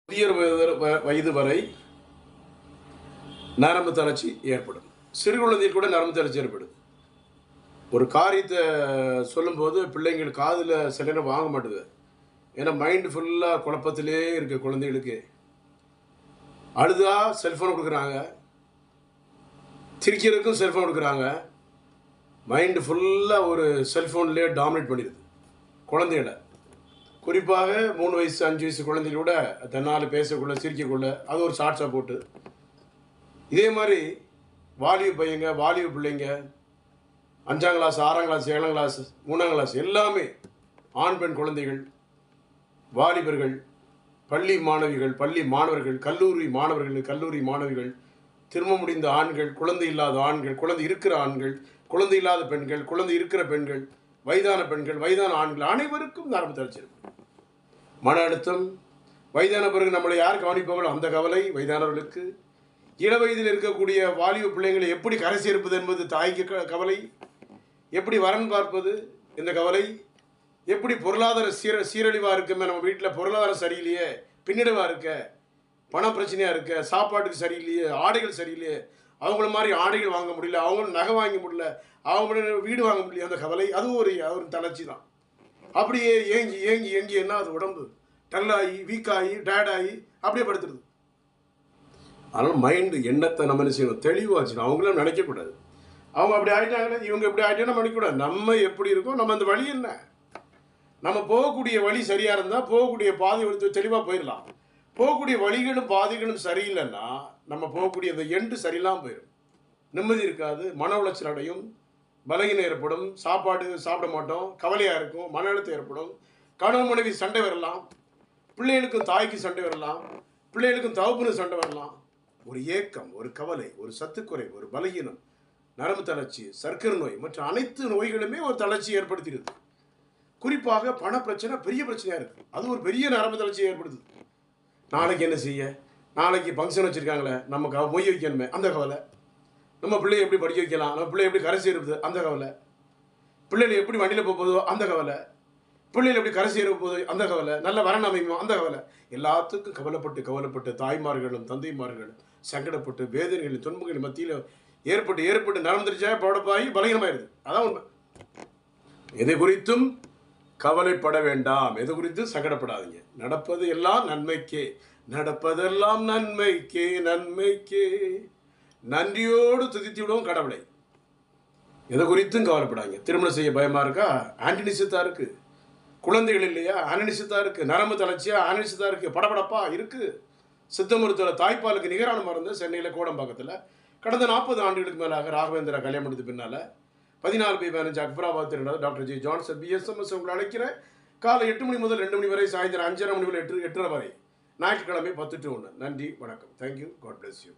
முதிய வயது வரை நரம்பு தளர்ச்சி ஏற்படும். சிறு குழந்தையில் கூட நரம்பு தளர்ச்சி ஏற்படும். ஒரு காரியத்தை சொல்லும்போது பிள்ளைங்கள் காதில் சில நேரம் வாங்க மாட்டுது. ஏன்னா மைண்டு ஃபுல்லாக குழப்பத்திலே இருக்குது. குழந்தைகளுக்கு அழுதா செல்ஃபோன் கொடுக்குறாங்க, சிரிக்கிறதுக்கும் செல்ஃபோன் கொடுக்குறாங்க. மைண்டு ஃபுல்லாக ஒரு செல்ஃபோன்லேயே டாமினேட் பண்ணிடுது குழந்தைகளை. குறிப்பாக 3 வயசு 5 வயசு குழந்தைகளோட தன்னால் பேசக்குள்ள சிரிக்கக்குள்ள அது ஒரு ஷார்ட்ஸாக போட்டு, இதே மாதிரி வாலிப பையங்க வாலிப பிள்ளைங்க 5ஆம் கிளாஸ் 6ஆம் கிளாஸ் 7ஆம் கிளாஸ் 3ஆம் கிளாஸ் எல்லாமே ஆண் பெண் குழந்தைகள், வாலிபர்கள், பள்ளி மாணவிகள், பள்ளி மாணவர்கள், கல்லூரி மாணவர்கள், கல்லூரி மாணவிகள், திரும்ப முடிந்த ஆண்கள், குழந்தை இல்லாத ஆண்கள், குழந்தை இருக்கிற ஆண்கள், குழந்தை இல்லாத பெண்கள், குழந்தை இருக்கிற பெண்கள், வயதான பெண்கள், வயதான ஆண்கள் அனைவருக்கும் நரம்பு தளர்ச்சி இருக்கும். மன அழுத்தம், வயதான பிறகு நம்மளை யார் கவனிப்பாங்களோ அந்த கவலை வயதானவர்களுக்கு. இள வயதில் இருக்கக்கூடிய வாலிப பிள்ளைங்களை எப்படி கரை சேர்ப்பது என்பது தாய்க்கு கவலை. எப்படி வரன் பார்ப்பது இந்த கவலை. எப்படி பொருளாதார சீரழிவாக இருக்குமே, நம்ம வீட்டில் பொருளாதாரம் சரியில்லையே, பின்னடைவாக இருக்க, பண பிரச்சனையாக இருக்க, சாப்பாட்டுக்கு சரியில்லையே, ஆடைகள் சரியில்லையே, அவங்கள மாதிரி ஆடைகள் வாங்க முடியல, அவங்களும் நகை வாங்க முடியல, அவங்கள வீடு வாங்க முடியல, அந்த கவலை அது ஒரு தளர்ச்சி தான். அப்படியே ஏங்கி ஏங்கி ஏங்கி என்ன அது உடம்பு டல்லாகி வீக்காகி டயர்டாகி அப்படியே படுத்துருது. அதனால் மைண்டு எண்ணத்தை நம்ம என்ன செய்யணும், தெளிவாச்சுணும். அவங்களும் நினைக்கக்கூடாது அவங்க அப்படி ஆகிட்டாங்களே இவங்க எப்படி ஆகிட்டே நம்ம நினைக்கக்கூடாது. நம்ம எப்படி இருக்கோம், நம்ம அந்த வழி என்ன, நம்ம போகக்கூடிய வழி சரியாக இருந்தால் போகக்கூடிய பாதை எடுத்து தெளிவாக போயிடலாம். போகக்கூடிய வழிகளும் பாதைகளும் சரியில்லைன்னா நம்ம போகக்கூடிய அந்த எண்டு சரியில்லாமல் போயிடும். நிம்மதி இருக்காது, மன உளைச்சல் அடையும், பலகீனம் ஏற்படும், சாப்பாடு சாப்பிட மாட்டோம், கவலையாக இருக்கும், மன அழுத்தம் ஏற்படும், கணவன் மனைவி சண்டை வரலாம், பிள்ளைகளுக்கும் தாய்க்கு சண்டை வரலாம், பிள்ளைகளுக்கும் தகப்பனுக்கு சண்டை வரலாம். ஒரு ஏக்கம், ஒரு கவலை, ஒரு சத்துக்குறை, ஒரு பலகீனம், நரம்பு தளர்ச்சி, சர்க்கரை நோய் மற்ற அனைத்து நோய்களுமே ஒரு தளர்ச்சி ஏற்படுத்திடுது. குறிப்பாக பண பிரச்சனை பெரிய பிரச்சனையாக இருக்குது. அது ஒரு பெரிய நரம்பு தளர்ச்சியை ஏற்படுத்துது. நாளைக்கு என்ன செய்ய, நாளைக்கு ஃபங்க்ஷன் வச்சுருக்காங்களே நமக்கு மொய் வைக்கணுமே அந்த கவலை, நம்ம பிள்ளையை எப்படி படிக்க வைக்கலாம், நம்ம பிள்ளை எப்படி கரை சேருது அந்த கவலை, பிள்ளைகள் எப்படி வண்டியில் போகுதோ அந்த கவலை, பிள்ளைகள் எப்படி கரை சேர போகுது அந்த கவலை, நல்ல வரன் அமையுமோ அந்த கவலை. எல்லாத்துக்கும் கவலைப்பட்டு தாய்மார்களும் தந்தைமார்களும் சங்கடப்பட்டு வேதனைகளின் துன்பங்களின் மத்தியில் ஏற்பட்டு நடந்துருச்சா படப்பாகி பலகீனமாயிருது. அதான் உண்மை. எதை குறித்தும் கவலைப்பட வேண்டாம், எது குறித்தும் சங்கடப்படாதீங்க. நடப்பது எல்லாம் நன்மைக்கே, நடப்பதெல்லாம் நன்மைக்கே, நன்மைக்கே நன்றியோடு துதித்து விடுவோம் கடவுளை. எதை குறித்தும் கவலைப்படாங்க. திருமணம் செய்ய பயமாக இருக்கா, ஆன்டினிசித்தா இருக்குது. குழந்தைகள் இல்லையா, ஆன்டினிசித்தா இருக்குது. நரம்பு தளர்ச்சியா, ஆன்டினிசித்தா இருக்குது. படபடப்பா இருக்குது. சித்த மருத்துவ தாய்ப்பாலுக்கு நிகரான மருந்து சென்னையில் கோடம்பாக்கத்தில் கடந்த 40 ஆண்டுகளுக்கு மேலாக ராகவேந்திரா கல்யாணம் எடுத்து பின்னால் 14 by 15 Akbarabad doctor G Johnson BSMS உங்களை அழைக்கிறேன். காலை 8 மணி முதல் 2 மணி வரை, சாயந்தரம் 5:30 மணி முதல் 8:30 வரை, ஞாயிற்றுக்கிழமை 10 to 1. நன்றி, வணக்கம். தேங்க்யூ. God bless you.